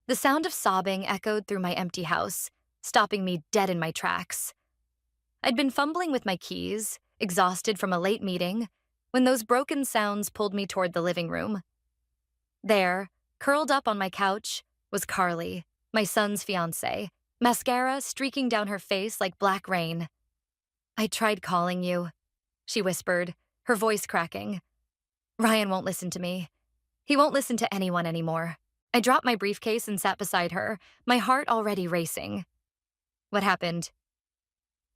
The sound of sobbing echoed through my empty house, stopping me dead in my tracks. I'd been fumbling with my keys, exhausted from a late meeting, when those broken sounds pulled me toward the living room. There, curled up on my couch, was Carly, my son's fiancée, mascara streaking down her face like black rain. "I tried calling you," she whispered, her voice cracking. "Ryan won't listen to me. He won't listen to anyone anymore." I dropped my briefcase and sat beside her, my heart already racing. "What happened?"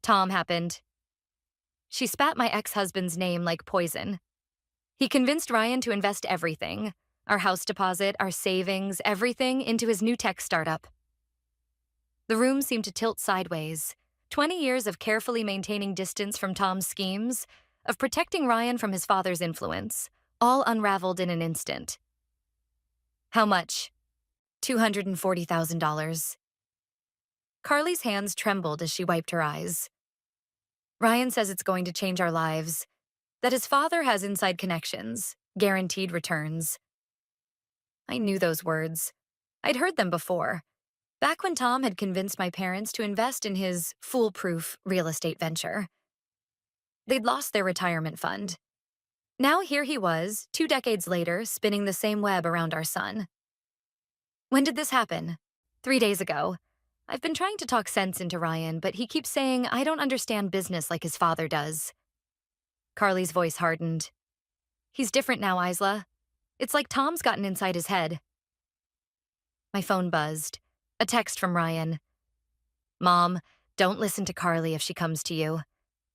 "Tom happened." She spat my ex-husband's name like poison. "He convinced Ryan to invest everything, our house deposit, our savings, everything, into his new tech startup." The room seemed to tilt sideways. 20 years of carefully maintaining distance from Tom's schemes, of protecting Ryan from his father's influence, all unraveled in an instant. "How much?" $240,000. Carly's hands trembled as she wiped her eyes. "Ryan says it's going to change our lives, that his father has inside connections, guaranteed returns." I knew those words. I'd heard them before, back when Tom had convinced my parents to invest in his foolproof real estate venture. They'd lost their retirement fund. Now here he was, 2 decades later, spinning the same web around our son. "When did this happen?" "3 days ago. I've been trying to talk sense into Ryan, but he keeps saying I don't understand business like his father does." Carly's voice hardened. "He's different now, Isla. It's like Tom's gotten inside his head." My phone buzzed. A text from Ryan. "Mom, don't listen to Carly if she comes to you.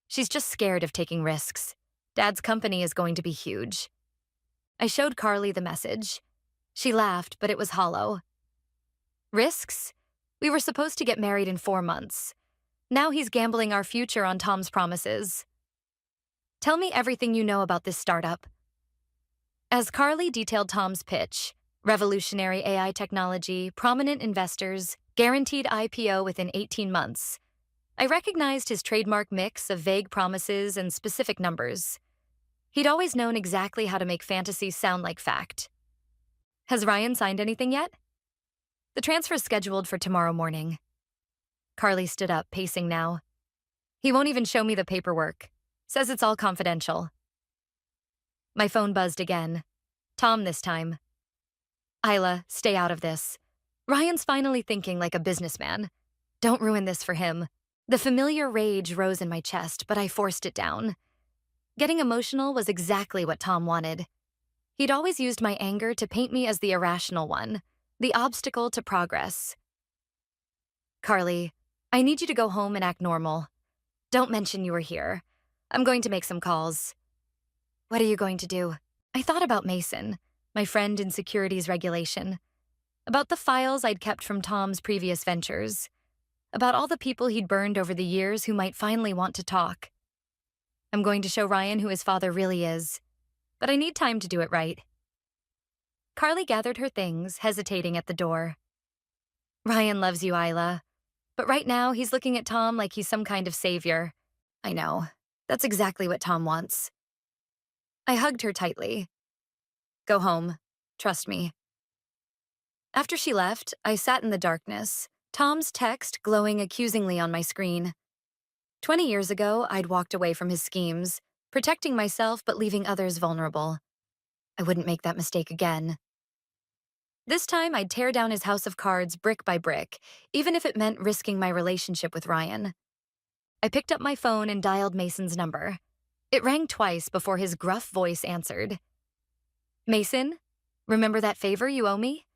She's just scared of taking risks. Dad's company is going to be huge." I showed Carly the message. She laughed, but it was hollow. "Risks? We were supposed to get married in 4 months. Now he's gambling our future on Tom's promises." "Tell me everything you know about this startup." As Carly detailed Tom's pitch, revolutionary AI technology, prominent investors, guaranteed IPO within 18 months, I recognized his trademark mix of vague promises and specific numbers. He'd always known exactly how to make fantasy sound like fact. "Has Ryan signed anything yet?" "The transfer's scheduled for tomorrow morning." Carly stood up, pacing now. "He won't even show me the paperwork. Says it's all confidential." My phone buzzed again. Tom this time. "Isla, stay out of this. Ryan's finally thinking like a businessman. Don't ruin this for him." The familiar rage rose in my chest, but I forced it down. Getting emotional was exactly what Tom wanted. He'd always used my anger to paint me as the irrational one, the obstacle to progress. "Carly, I need you to go home and act normal. Don't mention you were here. I'm going to make some calls." "What are you going to do?" I thought about Mason, my friend in securities regulation, about the files I'd kept from Tom's previous ventures, about all the people he'd burned over the years who might finally want to talk. I'm going to show Ryan who his father really is, but I need time to do it right. Carly gathered her things, hesitating at the door. "Ryan loves you, Isla, but right now he's looking at Tom like he's some kind of savior." "I know. That's exactly what Tom wants." I hugged her tightly. "Go home. Trust me." After she left, I sat in the darkness, Tom's text glowing accusingly on my screen. 20 years ago, I'd walked away from his schemes, protecting myself but leaving others vulnerable. I wouldn't make that mistake again. This time, I'd tear down his house of cards brick by brick, even if it meant risking my relationship with Ryan. I picked up my phone and dialed Mason's number. It rang twice before his gruff voice answered. "Mason, remember that favor you owe me?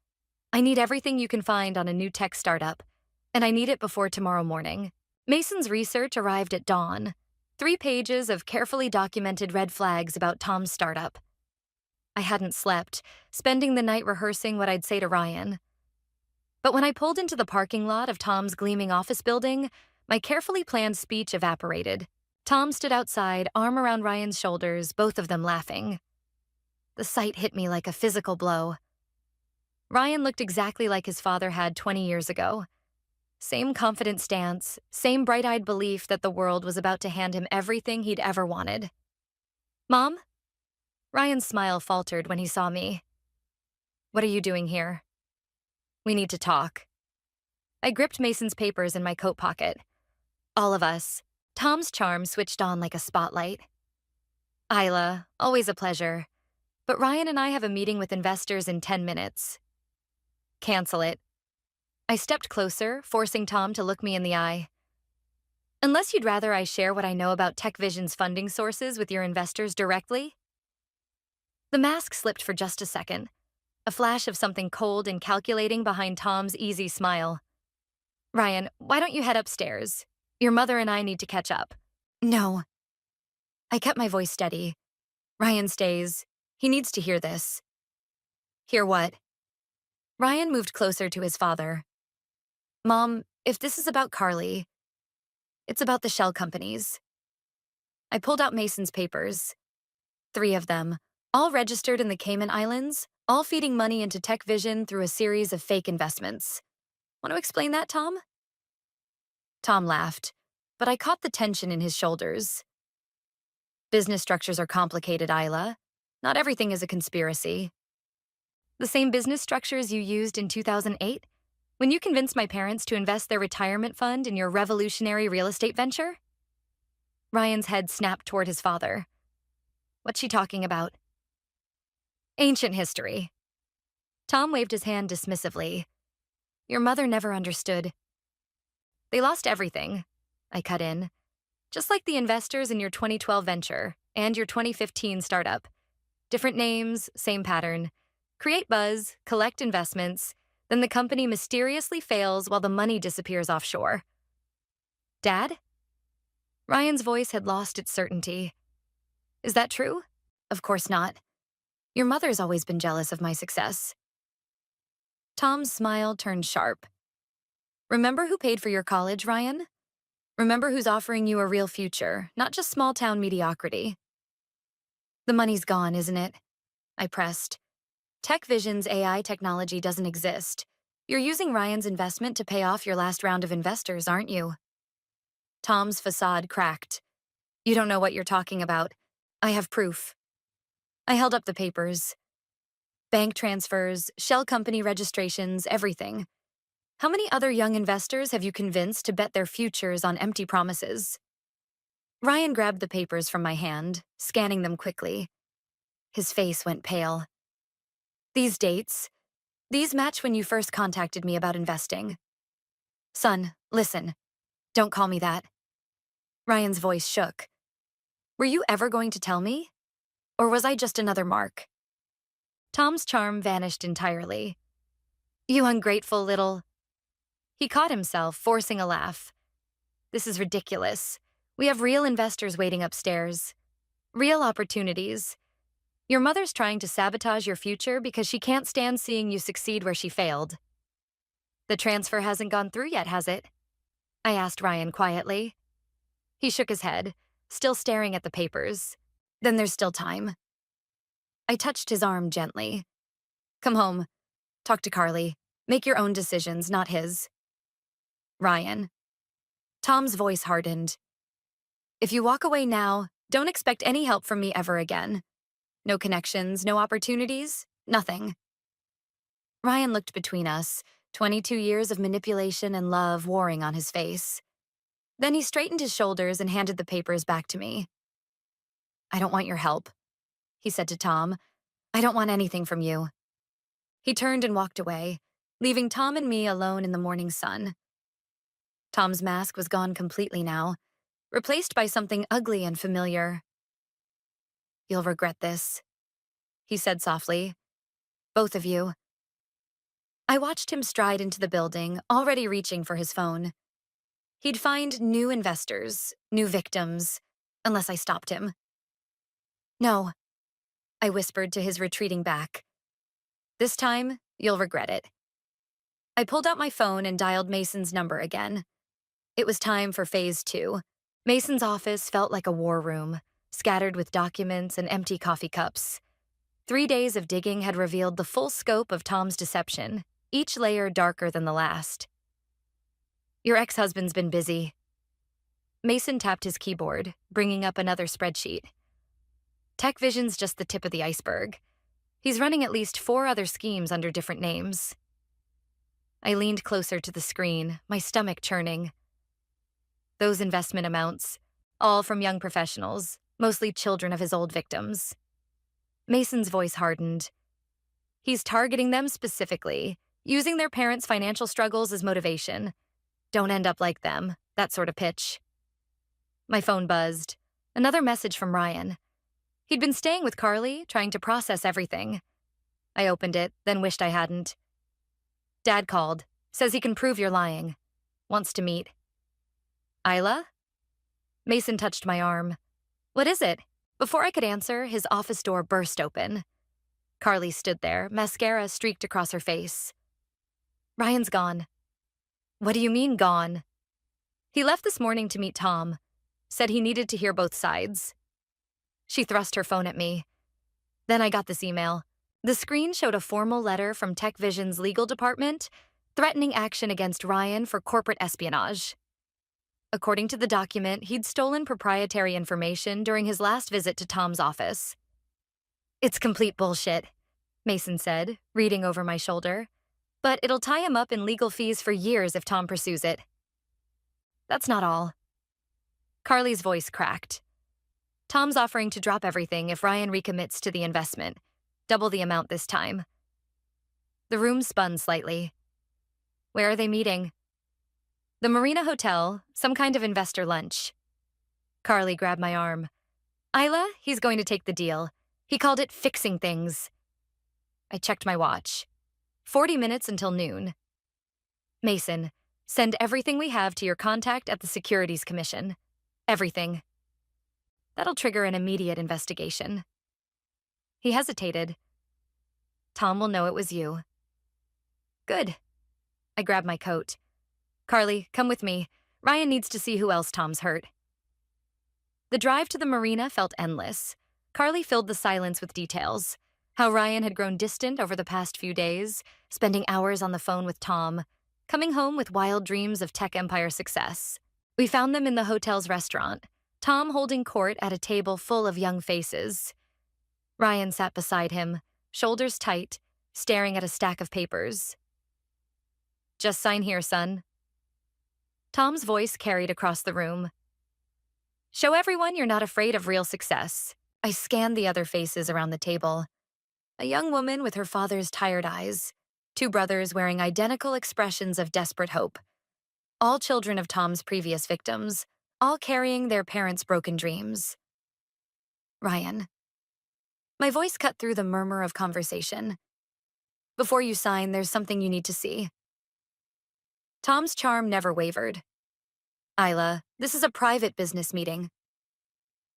I need everything you can find on a new tech startup, and I need it before tomorrow morning." Mason's research arrived at dawn. 3 pages of carefully documented red flags about Tom's startup. I hadn't slept, spending the night rehearsing what I'd say to Ryan. But when I pulled into the parking lot of Tom's gleaming office building, my carefully planned speech evaporated. Tom stood outside, arm around Ryan's shoulders, both of them laughing. The sight hit me like a physical blow. Ryan looked exactly like his father had 20 years ago. Same confident stance, same bright-eyed belief that the world was about to hand him everything he'd ever wanted. "Mom?" Ryan's smile faltered when he saw me. "What are you doing here?" We need to talk. I gripped Mason's papers in my coat pocket. All of us. Tom's charm switched on like a spotlight. Isla, always a pleasure. But Ryan and I have a meeting with investors in 10 minutes. Cancel it. I stepped closer, forcing Tom to look me in the eye. Unless you'd rather I share what I know about TechVision's funding sources with your investors directly? The mask slipped for just a second, a flash of something cold and calculating behind Tom's easy smile. Ryan, why don't you head upstairs? Your mother and I need to catch up. No. I kept my voice steady. Ryan stays. He needs to hear this. Hear what? Ryan moved closer to his father. Mom, if this is about Carly, it's about the shell companies. I pulled out Mason's papers. 3 of them, all registered in the Cayman Islands, all feeding money into TechVision through a series of fake investments. Want to explain that, Tom? Tom laughed, but I caught the tension in his shoulders. Business structures are complicated, Isla. Not everything is a conspiracy. The same business structures you used in 2008? When you convinced my parents to invest their retirement fund in your revolutionary real estate venture? Ryan's head snapped toward his father. What's she talking about? Ancient history. Tom waved his hand dismissively. Your mother never understood. They lost everything, I cut in. Just like the investors in your 2012 venture and your 2015 startup. Different names, same pattern. Create buzz, collect investments, then the company mysteriously fails while the money disappears offshore. Dad? Ryan's voice had lost its certainty. Is that true? Of course not. Your mother's always been jealous of my success. Tom's smile turned sharp. Remember who paid for your college, Ryan? Remember who's offering you a real future, not just small-town mediocrity. The money's gone, isn't it? I pressed. TechVision's AI technology doesn't exist. You're using Ryan's investment to pay off your last round of investors, aren't you? Tom's facade cracked. You don't know what you're talking about. I have proof. I held up the papers. Bank transfers, shell company registrations, everything. How many other young investors have you convinced to bet their futures on empty promises? Ryan grabbed the papers from my hand, scanning them quickly. His face went pale. These dates, these match when you first contacted me about investing. Son, listen. Don't call me that. Ryan's voice shook. Were you ever going to tell me? Or was I just another mark? Tom's charm vanished entirely. You ungrateful little... He caught himself, forcing a laugh. This is ridiculous. We have real investors waiting upstairs. Real opportunities. Your mother's trying to sabotage your future because she can't stand seeing you succeed where she failed. The transfer hasn't gone through yet, has it? I asked Ryan quietly. He shook his head, still staring at the papers. Then there's still time. I touched his arm gently. Come home. Talk to Carly. Make your own decisions, not his. Ryan. Tom's voice hardened. If you walk away now, don't expect any help from me ever again. No connections, no opportunities, nothing. Ryan looked between us, 22 years of manipulation and love warring on his face. Then he straightened his shoulders and handed the papers back to me. I don't want your help, he said to Tom. I don't want anything from you. He turned and walked away, leaving Tom and me alone in the morning sun. Tom's mask was gone completely now, replaced by something ugly and familiar. You'll regret this, he said softly. Both of you. I watched him stride into the building, already reaching for his phone. He'd find new investors, new victims, unless I stopped him. No, I whispered to his retreating back. This time, you'll regret it. I pulled out my phone and dialed Mason's number again. It was time for phase 2. Mason's office felt like a war room, scattered with documents and empty coffee cups. 3 days of digging had revealed the full scope of Tom's deception, each layer darker than the last. Your ex-husband's been busy. Mason tapped his keyboard, bringing up another spreadsheet. TechVision's just the tip of the iceberg. He's running at least 4 other schemes under different names. I leaned closer to the screen, my stomach churning. Those investment amounts, all from young professionals, mostly children of his old victims. Mason's voice hardened. He's targeting them specifically, using their parents' financial struggles as motivation. Don't end up like them, that sort of pitch. My phone buzzed. Another message from Ryan. He'd been staying with Carly, trying to process everything. I opened it, then wished I hadn't. Dad called. Says he can prove you're lying. Wants to meet. Isla? Mason touched my arm. What is it? Before I could answer, his office door burst open. Carly stood there, mascara streaked across her face. Ryan's gone. What do you mean, gone? He left this morning to meet Tom. Said he needed to hear both sides. She thrust her phone at me. Then I got this email. The screen showed a formal letter from Tech Vision's legal department threatening action against Ryan for corporate espionage. According to the document, he'd stolen proprietary information during his last visit to Tom's office. It's complete bullshit, Mason said, reading over my shoulder. But it'll tie him up in legal fees for years if Tom pursues it. That's not all. Carly's voice cracked. Tom's offering to drop everything if Ryan recommits to the investment, double the amount this time. The room spun slightly. Where are they meeting? The Marina Hotel, some kind of investor lunch. Carly grabbed my arm. Isla, he's going to take the deal. He called it fixing things. I checked my watch. 40 minutes until noon. Mason, send everything we have to your contact at the Securities Commission. Everything. That'll trigger an immediate investigation. He hesitated. Tom will know it was you. Good. I grabbed my coat. Carly, come with me. Ryan needs to see who else Tom's hurt. The drive to the marina felt endless. Carly filled the silence with details. How Ryan had grown distant over the past few days, spending hours on the phone with Tom, coming home with wild dreams of tech empire success. We found them in the hotel's restaurant, Tom holding court at a table full of young faces. Ryan sat beside him, shoulders tight, staring at a stack of papers. Just sign here, son. Tom's voice carried across the room. Show everyone you're not afraid of real success. I scanned the other faces around the table. A young woman with her father's tired eyes, two brothers wearing identical expressions of desperate hope. All children of Tom's previous victims, all carrying their parents' broken dreams. Ryan. My voice cut through the murmur of conversation. Before you sign, there's something you need to see. Tom's charm never wavered. Isla, this is a private business meeting.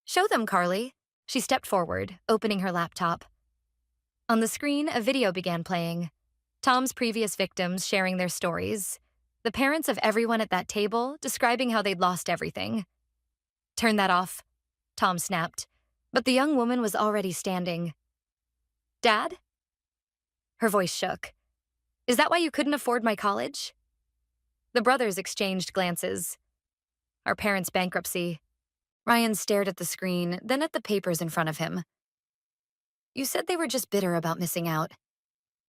Show them, Carly. She stepped forward, opening her laptop. On the screen, a video began playing. Tom's previous victims sharing their stories. The parents of everyone at that table describing how they'd lost everything. Turn that off, Tom snapped, but the young woman was already standing. Dad? Her voice shook. Is that why you couldn't afford my college? The brothers exchanged glances. Our parents' bankruptcy. Ryan stared at the screen, then at the papers in front of him. You said they were just bitter about missing out.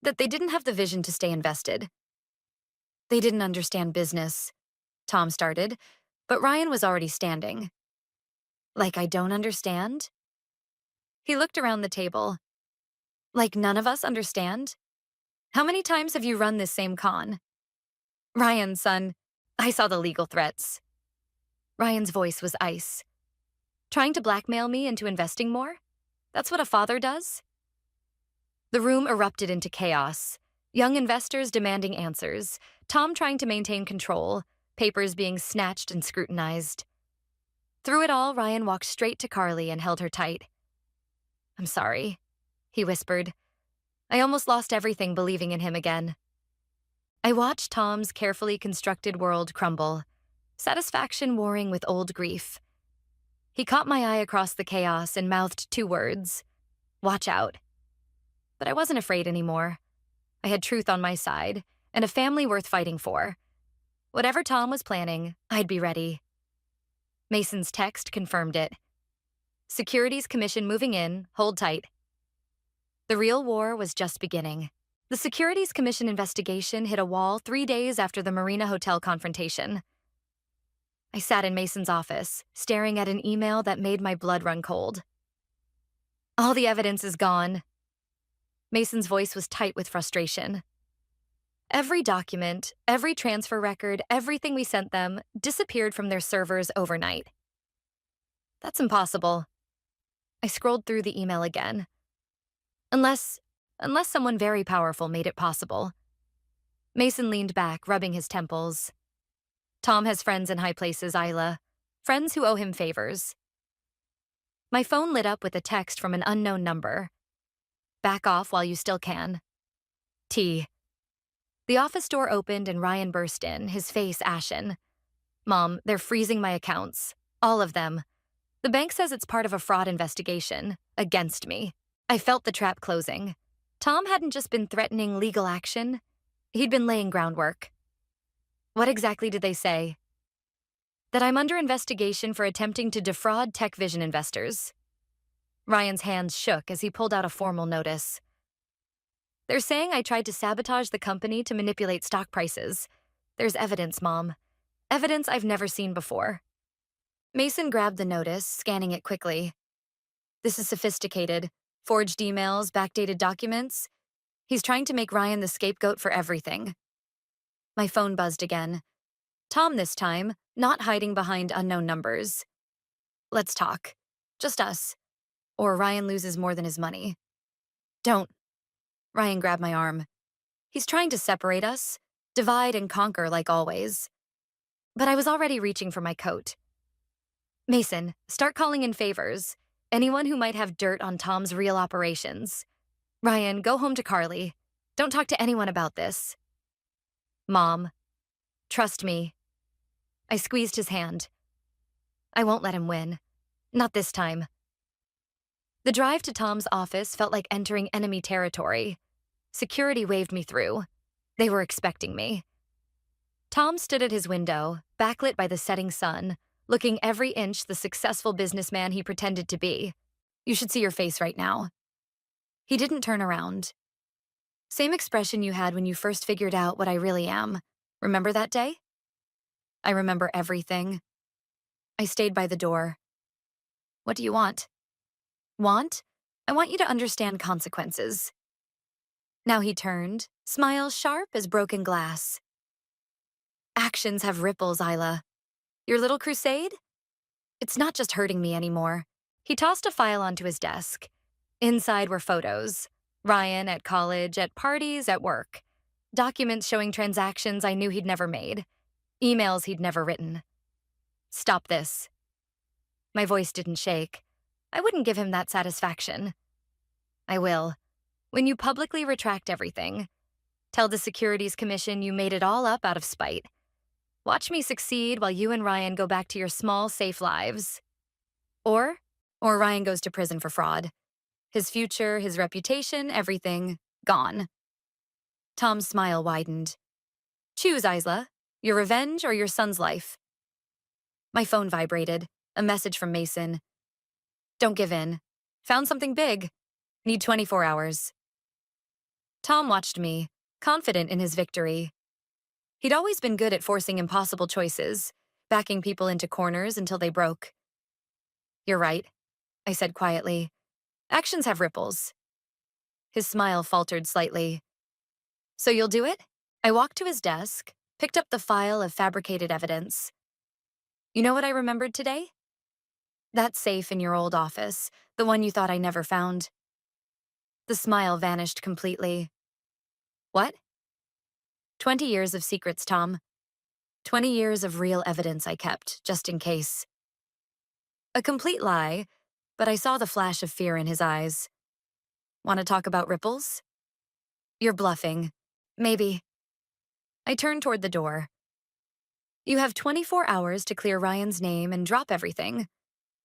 That they didn't have the vision to stay invested. They didn't understand business, Tom started, but Ryan was already standing. Like I don't understand? He looked around the table. Like none of us understand? How many times have you run this same con? Ryan, son, I saw the legal threats. Ryan's voice was ice. Trying to blackmail me into investing more? That's what a father does? The room erupted into chaos. Young investors demanding answers, Tom trying to maintain control, papers being snatched and scrutinized. Through it all, Ryan walked straight to Carly and held her tight. I'm sorry, he whispered. I almost lost everything believing in him again. I watched Tom's carefully constructed world crumble, satisfaction warring with old grief. He caught my eye across the chaos and mouthed two words, watch out. But I wasn't afraid anymore. I had truth on my side and a family worth fighting for. Whatever Tom was planning, I'd be ready. Mason's text confirmed it. Securities Commission moving in, hold tight. The real war was just beginning. The Securities Commission investigation hit a wall 3 days after the Marina Hotel confrontation. I sat in Mason's office, staring at an email that made my blood run cold. All the evidence is gone. Mason's voice was tight with frustration. Every document, every transfer record, everything we sent them disappeared from their servers overnight. That's impossible. I scrolled through the email again. Unless someone very powerful made it possible. Mason leaned back, rubbing his temples. Tom has friends in high places, Isla. Friends who owe him favors. My phone lit up with a text from an unknown number. Back off while you still can. T. The office door opened and Ryan burst in, his face ashen. Mom, they're freezing my accounts. All of them. The bank says it's part of a fraud investigation. Against me. I felt the trap closing. Tom hadn't just been threatening legal action. He'd been laying groundwork. What exactly did they say? That I'm under investigation for attempting to defraud Tech Vision investors. Ryan's hands shook as he pulled out a formal notice. They're saying I tried to sabotage the company to manipulate stock prices. There's evidence, Mom. Evidence I've never seen before. Mason grabbed the notice, scanning it quickly. This is sophisticated. Forged emails, backdated documents. He's trying to make Ryan the scapegoat for everything. My phone buzzed again. Tom this time, not hiding behind unknown numbers. Let's talk. Just us. Or Ryan loses more than his money. Don't. Ryan grabbed my arm. He's trying to separate us, divide and conquer like always. But I was already reaching for my coat. Mason, start calling in favors. Anyone who might have dirt on Tom's real operations. Ryan, go home to Carly. Don't talk to anyone about this. Mom, trust me. I squeezed his hand. I won't let him win. Not this time. The drive to Tom's office felt like entering enemy territory. Security waved me through. They were expecting me. Tom stood at his window, backlit by the setting sun, looking every inch the successful businessman he pretended to be. You should see your face right now. He didn't turn around. Same expression you had when you first figured out what I really am. Remember that day? I remember everything. I stayed by the door. What do you want? Want? I want you to understand consequences. Now he turned, smile sharp as broken glass. Actions have ripples, Isla. Your little crusade? It's not just hurting me anymore. He tossed a file onto his desk. Inside were photos. Ryan at college, at parties, at work. Documents showing transactions I knew he'd never made. Emails he'd never written. Stop this. My voice didn't shake. I wouldn't give him that satisfaction. I will. When you publicly retract everything, tell the Securities Commission you made it all up out of spite. Watch me succeed while you and Ryan go back to your small, safe lives. Or Ryan goes to prison for fraud. His future, his reputation, everything, gone. Tom's smile widened. Choose, Isla. Your revenge or your son's life. My phone vibrated. A message from Mason. Don't give in. Found something big. Need 24 hours. Tom watched me, confident in his victory. He'd always been good at forcing impossible choices, backing people into corners until they broke. You're right, I said quietly. Actions have ripples. His smile faltered slightly. So you'll do it? I walked to his desk, picked up the file of fabricated evidence. You know what I remembered today? That safe in your old office, the one you thought I never found. The smile vanished completely. What? 20 years of secrets, Tom. 20 years of real evidence I kept, just in case. A complete lie, but I saw the flash of fear in his eyes. Want to talk about ripples? You're bluffing. Maybe. I turned toward the door. You have 24 hours to clear Ryan's name and drop everything,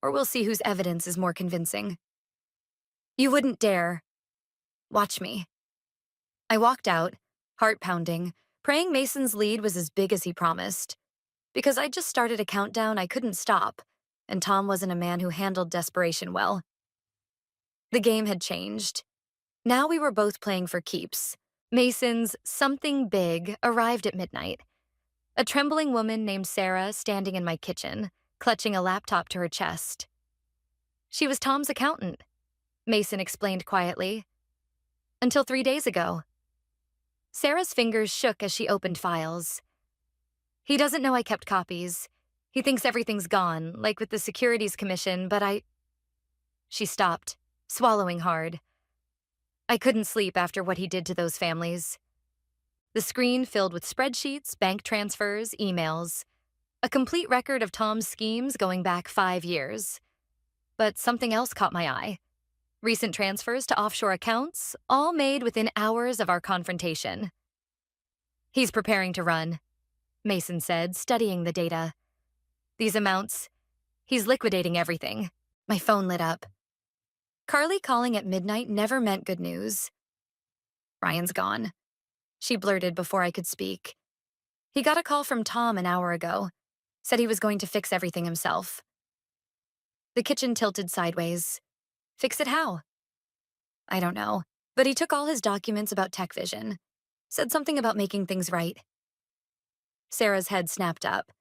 or we'll see whose evidence is more convincing. You wouldn't dare. Watch me. I walked out, heart pounding, praying Mason's lead was as big as he promised. Because I'd just started a countdown I couldn't stop, and Tom wasn't a man who handled desperation well. The game had changed. Now we were both playing for keeps, Mason's something big arrived at midnight. A trembling woman named Sarah standing in my kitchen, clutching a laptop to her chest. She was Tom's accountant, Mason explained quietly. Until 3 days ago. Sarah's fingers shook as she opened files. He doesn't know I kept copies. He thinks everything's gone, like with the Securities Commission, but She stopped, swallowing hard. I couldn't sleep after what he did to those families. The screen filled with spreadsheets, bank transfers, emails. A complete record of Tom's schemes going back 5 years. But something else caught my eye. Recent transfers to offshore accounts, all made within hours of our confrontation. He's preparing to run, Mason said, studying the data. These amounts, he's liquidating everything. My phone lit up. Carly calling at midnight never meant good news. Ryan's gone, she blurted before I could speak. He got a call from Tom an hour ago, said he was going to fix everything himself. The kitchen tilted sideways. Fix it how? I don't know, but he took all his documents about Tech Vision. Said something about making things right. Sarah's head snapped up.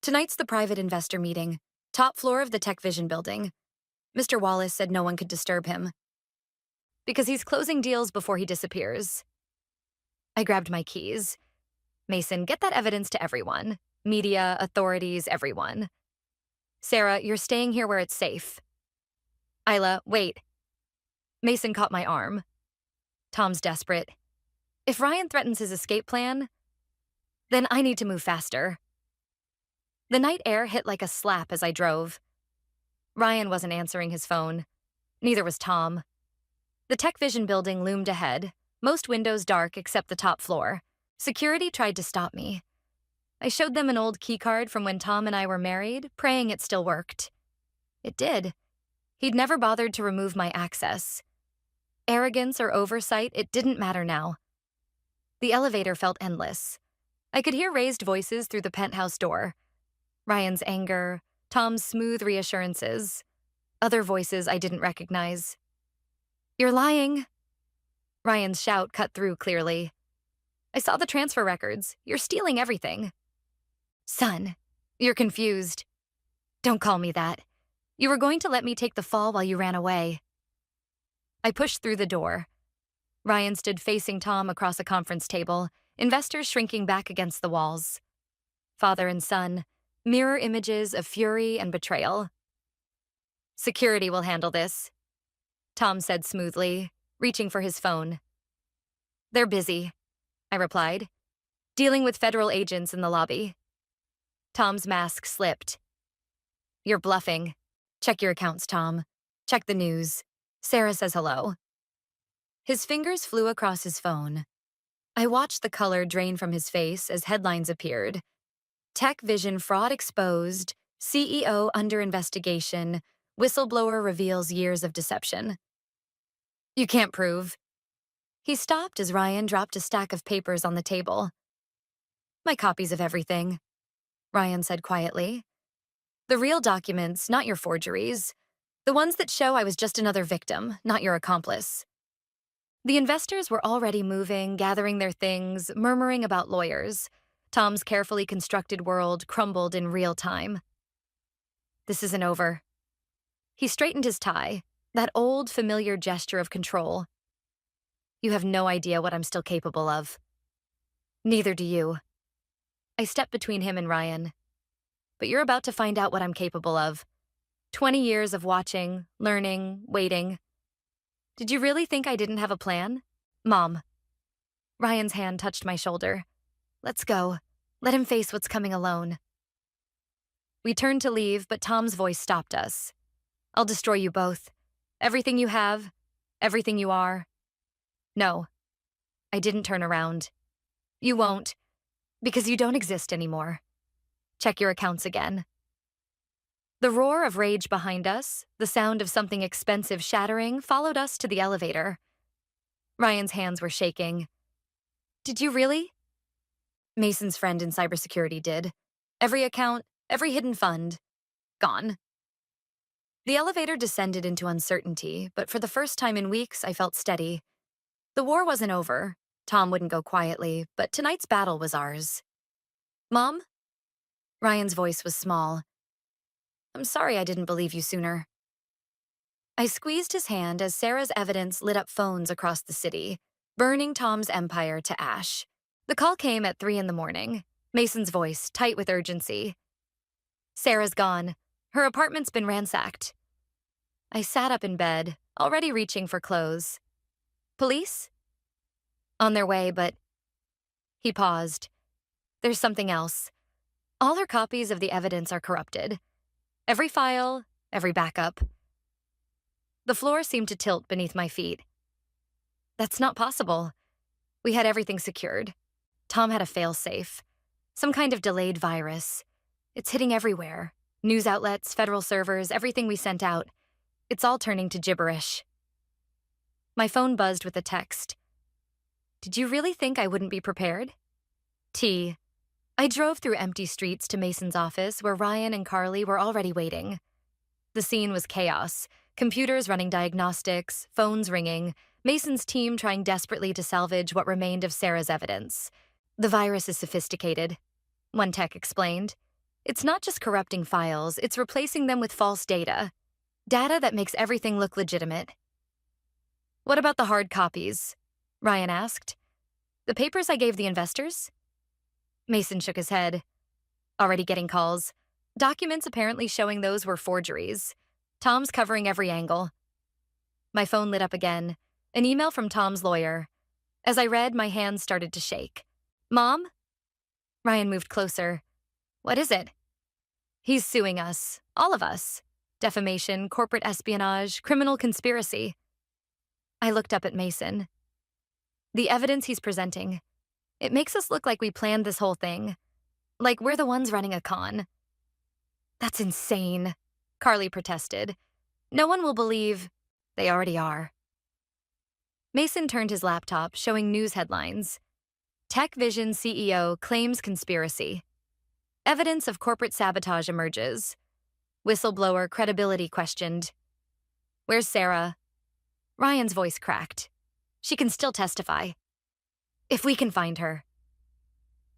Tonight's the private investor meeting, top floor of the Tech Vision building. Mr. Wallace said no one could disturb him. Because he's closing deals before he disappears. I grabbed my keys. Mason, get that evidence to everyone. Media, authorities, everyone. Sarah, you're staying here where it's safe. Isla, wait. Mason caught my arm. Tom's desperate. If Ryan threatens his escape plan, then I need to move faster. The night air hit like a slap as I drove. Ryan wasn't answering his phone. Neither was Tom. The Tech Vision building loomed ahead, most windows dark except the top floor. Security tried to stop me. I showed them an old keycard from when Tom and I were married, praying it still worked. It did. He'd never bothered to remove my access. Arrogance or oversight, it didn't matter now. The elevator felt endless. I could hear raised voices through the penthouse door. Ryan's anger, Tom's smooth reassurances, other voices I didn't recognize. You're lying. Ryan's shout cut through clearly. I saw the transfer records. You're stealing everything. Son, you're confused. Don't call me that. You were going to let me take the fall while you ran away. I pushed through the door. Ryan stood facing Tom across a conference table, investors shrinking back against the walls. Father and son, mirror images of fury and betrayal. Security will handle this, Tom said smoothly, reaching for his phone. They're busy, I replied, dealing with federal agents in the lobby. Tom's mask slipped. You're bluffing. Check your accounts, Tom. Check the news. Sarah says hello. His fingers flew across his phone. I watched the color drain from his face as headlines appeared. Tech Vision fraud exposed, CEO under investigation, whistleblower reveals years of deception. You can't prove. He stopped as Ryan dropped a stack of papers on the table. My copies of everything, Ryan said quietly. The real documents, not your forgeries. The ones that show I was just another victim, not your accomplice. The investors were already moving, gathering their things, murmuring about lawyers. Tom's carefully constructed world crumbled in real time. This isn't over. He straightened his tie, that old, familiar gesture of control. You have no idea what I'm still capable of. Neither do you. I stepped between him and Ryan. But you're about to find out what I'm capable of. 20 years of watching, learning, waiting. Did you really think I didn't have a plan? Mom. Ryan's hand touched my shoulder. Let's go. Let him face what's coming alone. We turned to leave, but Tom's voice stopped us. I'll destroy you both. Everything you have, everything you are. No. I didn't turn around. You won't, because you don't exist anymore. Check your accounts again. The roar of rage behind us, the sound of something expensive shattering, followed us to the elevator. Ryan's hands were shaking. Did you really? Mason's friend in cybersecurity did. Every account, every hidden fund. Gone. The elevator descended into uncertainty, but for the first time in weeks, I felt steady. The war wasn't over. Tom wouldn't go quietly, but tonight's battle was ours. Mom? Ryan's voice was small. I'm sorry I didn't believe you sooner. I squeezed his hand as Sarah's evidence lit up phones across the city, burning Tom's empire to ash. The call came at 3 in the morning, Mason's voice tight with urgency. Sarah's gone. Her apartment's been ransacked. I sat up in bed, already reaching for clothes. Police? On their way, but... He paused. There's something else. All her copies of the evidence are corrupted. Every file, every backup. The floor seemed to tilt beneath my feet. That's not possible. We had everything secured. Tom had a fail-safe. Some kind of delayed virus. It's hitting everywhere. News outlets, federal servers, everything we sent out. It's all turning to gibberish. My phone buzzed with a text. Did you really think I wouldn't be prepared? T. I drove through empty streets to Mason's office where Ryan and Carly were already waiting. The scene was chaos. Computers running diagnostics, phones ringing, Mason's team trying desperately to salvage what remained of Sarah's evidence. The virus is sophisticated, one tech explained. It's not just corrupting files, it's replacing them with false data. Data that makes everything look legitimate. What about the hard copies? Ryan asked. The papers I gave the investors? Mason shook his head. Already getting calls. Documents apparently showing those were forgeries. Tom's covering every angle. My phone lit up again. An email from Tom's lawyer. As I read, my hands started to shake. Mom? Ryan moved closer. What is it? He's suing us. All of us. Defamation, corporate espionage, criminal conspiracy. I looked up at Mason. The evidence he's presenting. It makes us look like we planned this whole thing. Like we're the ones running a con. That's insane, Carly protested. No one will believe. They already are. Mason turned his laptop, showing news headlines. Tech Vision CEO claims conspiracy. Evidence of corporate sabotage emerges. Whistleblower credibility questioned. Where's Sarah? Ryan's voice cracked. She can still testify. If we can find her.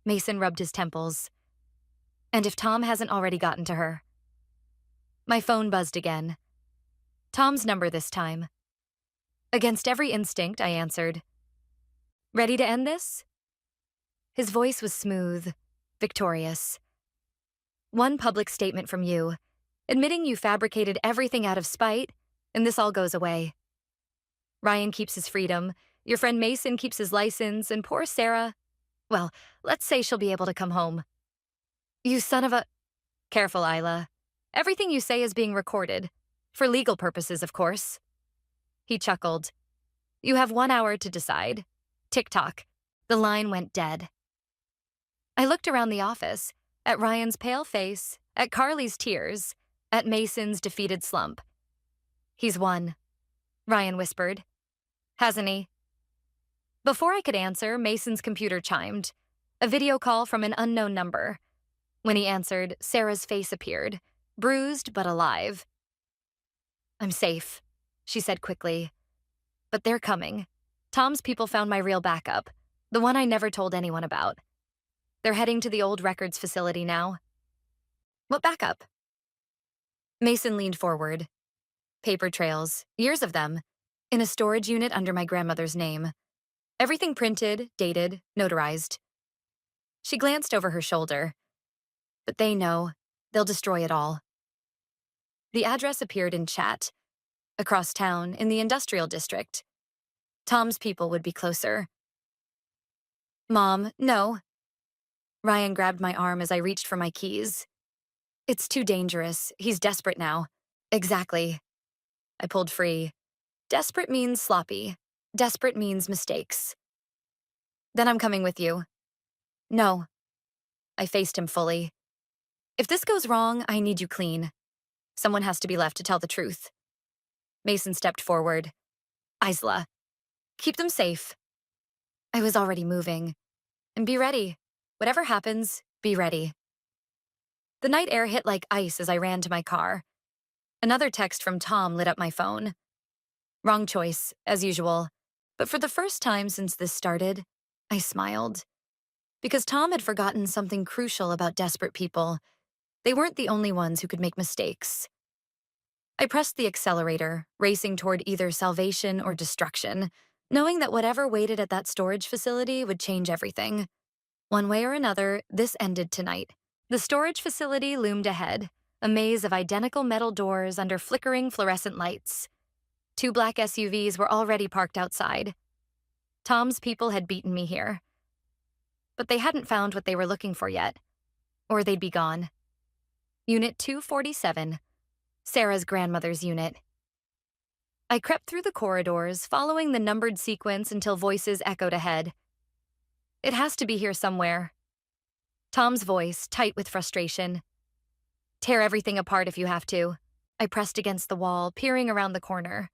Mason rubbed his temples. And if Tom hasn't already gotten to her. My phone buzzed again. Tom's number this time. Against every instinct, I answered. Ready to end this? His voice was smooth, victorious. One public statement from you, admitting you fabricated everything out of spite, and this all goes away. Ryan keeps his freedom, your friend Mason keeps his license, and poor Sarah, well, let's say she'll be able to come home. You son of a... Careful, Isla. Everything you say is being recorded. For legal purposes, of course. He chuckled. You have 1 hour to decide. Tick-tock. The line went dead. I looked around the office, at Ryan's pale face, at Carly's tears, at Mason's defeated slump. He's won, Ryan whispered. Hasn't he? Before I could answer, Mason's computer chimed. A video call from an unknown number. When he answered, Sarah's face appeared, bruised but alive. I'm safe, she said quickly. But they're coming. Tom's people found my real backup, the one I never told anyone about. They're heading to the old records facility now. What backup? Mason leaned forward. Paper trails, years of them, in a storage unit under my grandmother's name. Everything printed, dated, notarized. She glanced over her shoulder. But they know. They'll destroy it all. The address appeared in chat. Across town, in the industrial district. Tom's people would be closer. Mom, no. Ryan grabbed my arm as I reached for my keys. It's too dangerous. He's desperate now. Exactly. I pulled free. Desperate means sloppy. Desperate means mistakes. Then I'm coming with you. No. I faced him fully. If this goes wrong, I need you clean. Someone has to be left to tell the truth. Mason stepped forward. Isla. Keep them safe. I was already moving. And be ready. Whatever happens, be ready. The night air hit like ice as I ran to my car. Another text from Tom lit up my phone. Wrong choice, as usual. But for the first time since this started, I smiled. Because Tom had forgotten something crucial about desperate people. They weren't the only ones who could make mistakes. I pressed the accelerator, racing toward either salvation or destruction, knowing that whatever waited at that storage facility would change everything. One way or another, this ended tonight. The storage facility loomed ahead, a maze of identical metal doors under flickering fluorescent lights. 2 black SUVs were already parked outside. Tom's people had beaten me here. But they hadn't found what they were looking for yet, or they'd be gone. Unit 247, Sarah's grandmother's unit. I crept through the corridors, following the numbered sequence until voices echoed ahead. It has to be here somewhere. Tom's voice, tight with frustration. Tear everything apart if you have to. I pressed against the wall, peering around the corner.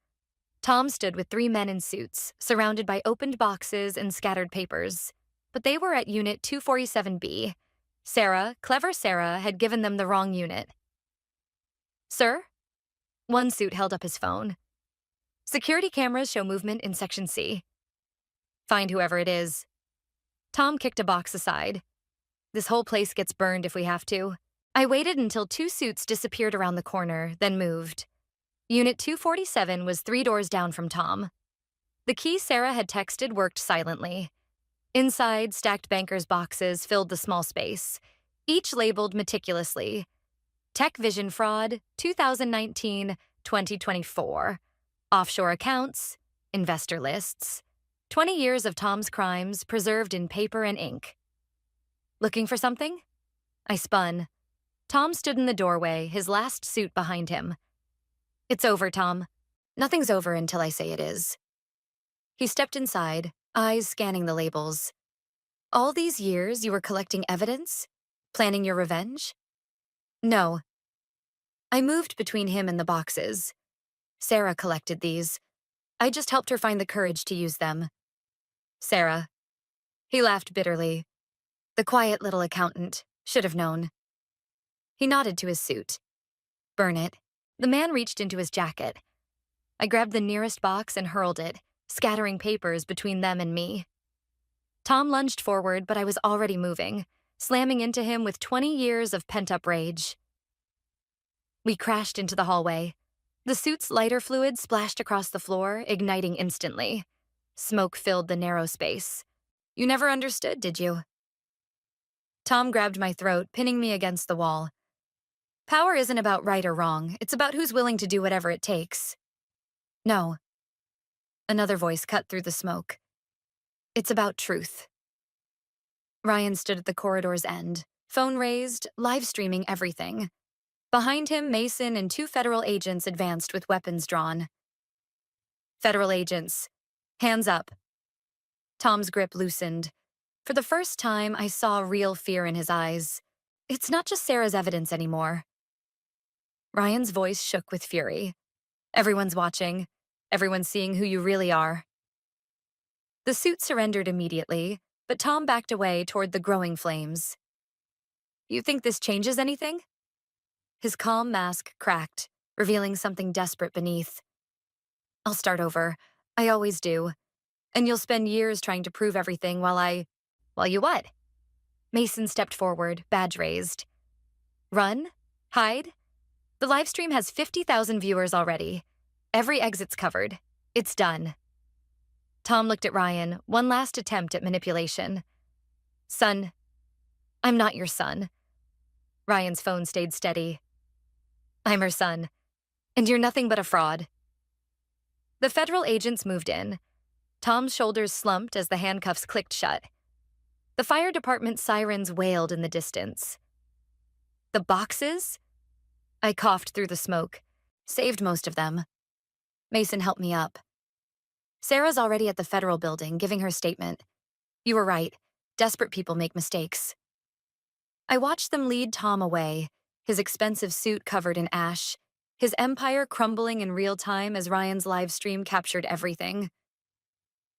Tom stood with 3 men in suits, surrounded by opened boxes and scattered papers. But they were at Unit 247B. Sarah, clever Sarah, had given them the wrong unit. Sir? One suit held up his phone. Security cameras show movement in Section C. Find whoever it is. Tom kicked a box aside. This whole place gets burned if we have to. I waited until 2 suits disappeared around the corner, then moved. Unit 247 was 3 doors down from Tom. The key Sarah had texted worked silently. Inside, stacked bankers' boxes filled the small space, each labeled meticulously. Tech Vision Fraud, 2019-2024. Offshore accounts, investor lists. 20 years of Tom's crimes preserved in paper and ink. Looking for something? I spun. Tom stood in the doorway, his last suit behind him. It's over, Tom. Nothing's over until I say it is. He stepped inside, eyes scanning the labels. All these years you were collecting evidence? Planning your revenge? No. I moved between him and the boxes. Sarah collected these. I just helped her find the courage to use them. Sarah. He laughed bitterly. The quiet little accountant. Should have known. He nodded to his suit. Burn it. The man reached into his jacket. I grabbed the nearest box and hurled it, scattering papers between them and me. Tom lunged forward, but I was already moving, slamming into him with 20 years of pent-up rage. We crashed into the hallway. The suit's lighter fluid splashed across the floor, igniting instantly. Smoke filled the narrow space. You never understood, did you? Tom grabbed my throat, pinning me against the wall. Power isn't about right or wrong. It's about who's willing to do whatever it takes. No. Another voice cut through the smoke. It's about truth. Ryan stood at the corridor's end, phone raised, live streaming everything. Behind him, Mason and 2 federal agents advanced with weapons drawn. Federal agents. Hands up. Tom's grip loosened. For the first time, I saw real fear in his eyes. It's not just Sarah's evidence anymore. Ryan's voice shook with fury. Everyone's watching. Everyone's seeing who you really are. The suit surrendered immediately, but Tom backed away toward the growing flames. You think this changes anything? His calm mask cracked, revealing something desperate beneath. I'll start over. I always do. And you'll spend years trying to prove everything while you what? Mason stepped forward, badge raised. Run? Hide? The livestream has 50,000 viewers already. Every exit's covered. It's done. Tom looked at Ryan, one last attempt at manipulation. Son, I'm not your son. Ryan's phone stayed steady. I'm her son, and you're nothing but a fraud. The federal agents moved in. Tom's shoulders slumped as the handcuffs clicked shut. The fire department sirens wailed in the distance. The boxes? I coughed through the smoke. Saved most of them. Mason helped me up. Sarah's already at the federal building, giving her statement. You were right. Desperate people make mistakes. I watched them lead Tom away, his expensive suit covered in ash, his empire crumbling in real time as Ryan's live stream captured everything.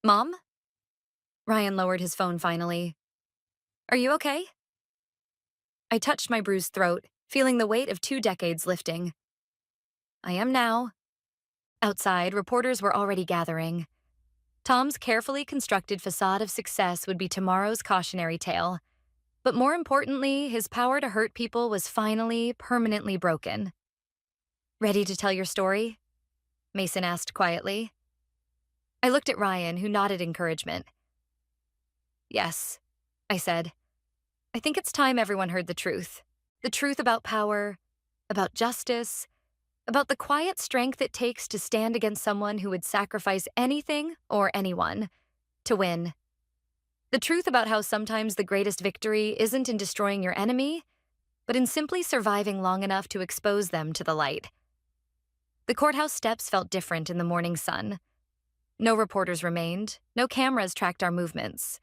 Mom? Ryan lowered his phone finally. Are you okay? I touched my bruised throat, feeling the weight of 2 decades lifting. I am now. Outside, reporters were already gathering. Tom's carefully constructed facade of success would be tomorrow's cautionary tale. But more importantly, his power to hurt people was finally, permanently broken. "Ready to tell your story?" Mason asked quietly. I looked at Ryan, who nodded encouragement. "Yes," I said. "I think it's time everyone heard the truth. The truth about power, about justice, about the quiet strength it takes to stand against someone who would sacrifice anything or anyone to win. The truth about how sometimes the greatest victory isn't in destroying your enemy, but in simply surviving long enough to expose them to the light." The courthouse steps felt different in the morning sun. No reporters remained, no cameras tracked our movements.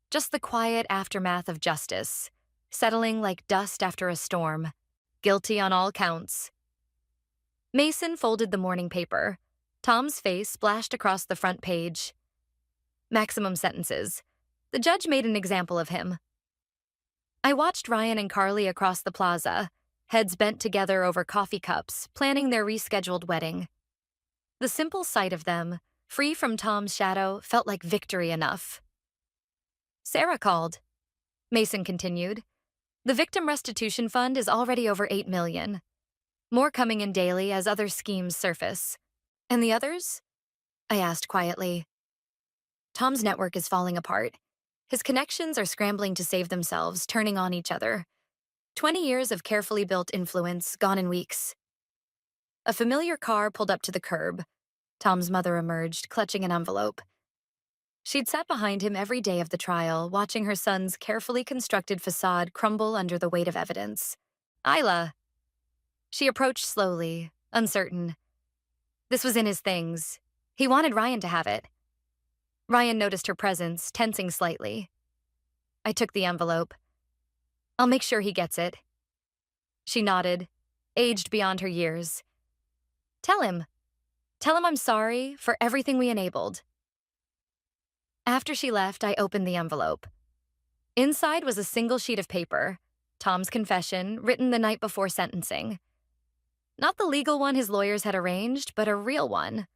Just the quiet aftermath of justice, settling like dust after a storm, guilty on all counts. Mason folded the morning paper. Tom's face splashed across the front page. Maximum sentences. The judge made an example of him. I watched Ryan and Carly across the plaza, heads bent together over coffee cups, planning their rescheduled wedding. The simple sight of them, free from Tom's shadow, felt like victory enough. "Sarah called," Mason continued. "The Victim Restitution Fund is already over $8 million. More coming in daily as other schemes surface." "And the others?" I asked quietly. "Tom's network is falling apart. His connections are scrambling to save themselves, turning on each other. 20 years of carefully built influence, gone in weeks." A familiar car pulled up to the curb. Tom's mother emerged, clutching an envelope. She'd sat behind him every day of the trial, watching her son's carefully constructed facade crumble under the weight of evidence. "Isla." She approached slowly, uncertain. This was in his things. He wanted Ryan to have it. Ryan noticed her presence, tensing slightly. I took the envelope. "I'll make sure he gets it." She nodded, aged beyond her years. Tell him I'm sorry for everything we enabled." After she left, I opened the envelope. Inside was a single sheet of paper, Tom's confession, written the night before sentencing. Not the legal one his lawyers had arranged, but a real one.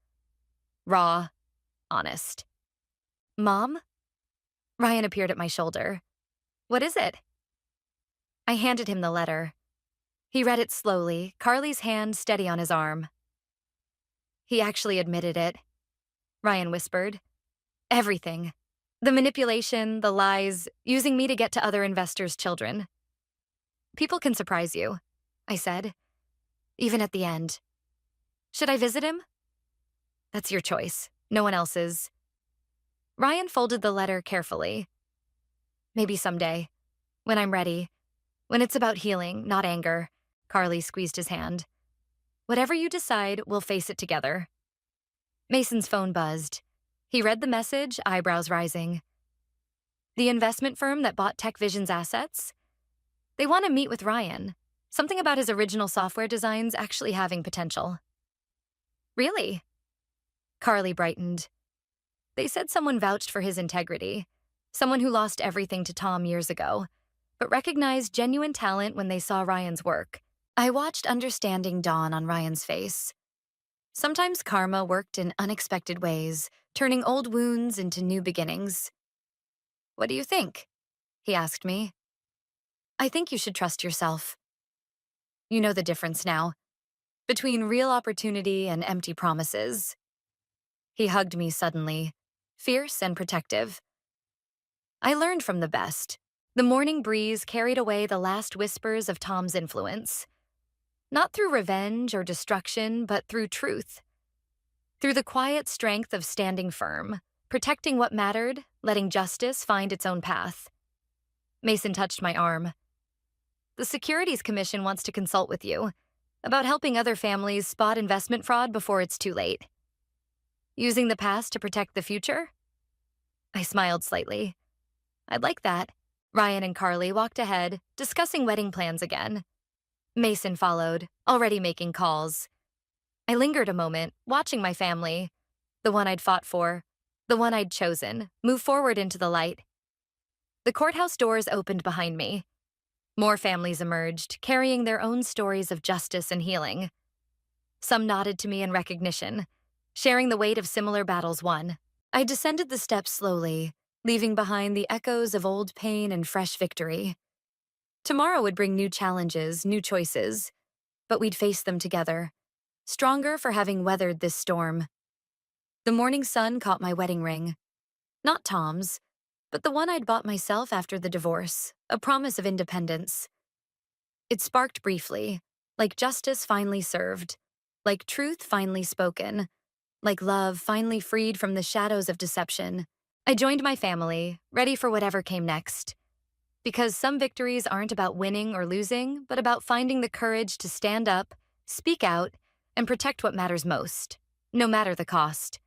Raw, honest. "Mom?" Ryan appeared at my shoulder. "What is it?" I handed him the letter. He read it slowly, Carly's hand steady on his arm. "He actually admitted it," Ryan whispered. "Everything. The manipulation, the lies, using me to get to other investors' children. People can surprise you," I said, "even at the end. Should I visit him?" "That's your choice, no one else's." Ryan folded the letter carefully. "Maybe someday, when I'm ready, when it's about healing, not anger." Carly squeezed his hand. "Whatever you decide, we'll face it together." Mason's phone buzzed. He read the message, eyebrows rising. "The investment firm that bought Tech Vision's assets? They want to meet with Ryan. Something about his original software designs actually having potential." "Really?" Carly brightened. "They said someone vouched for his integrity, someone who lost everything to Tom years ago, but recognized genuine talent when they saw Ryan's work." I watched understanding dawn on Ryan's face. Sometimes karma worked in unexpected ways, turning old wounds into new beginnings. "What do you think?" he asked me. "I think you should trust yourself. You know the difference now, between real opportunity and empty promises." He hugged me suddenly, fierce and protective. I learned from the best. The morning breeze carried away the last whispers of Tom's influence. Not through revenge or destruction, but through truth. Through the quiet strength of standing firm, protecting what mattered, letting justice find its own path. Mason touched my arm. "The Securities Commission wants to consult with you about helping other families spot investment fraud before it's too late. Using the past to protect the future?" I smiled slightly. "I'd like that." Ryan and Carly walked ahead, discussing wedding plans again. Mason followed, already making calls. I lingered a moment, watching my family, the one I'd fought for, the one I'd chosen, move forward into the light. The courthouse doors opened behind me. More families emerged, carrying their own stories of justice and healing. Some nodded to me in recognition, sharing the weight of similar battles won. I descended the steps slowly, leaving behind the echoes of old pain and fresh victory. Tomorrow would bring new challenges, new choices, but we'd face them together, stronger for having weathered this storm. The morning sun caught my wedding ring. Not Tom's, but the one I'd bought myself after the divorce, a promise of independence. It sparked briefly, like justice finally served, like truth finally spoken, like love finally freed from the shadows of deception. I joined my family, ready for whatever came next. Because some victories aren't about winning or losing, but about finding the courage to stand up, speak out, and protect what matters most, no matter the cost.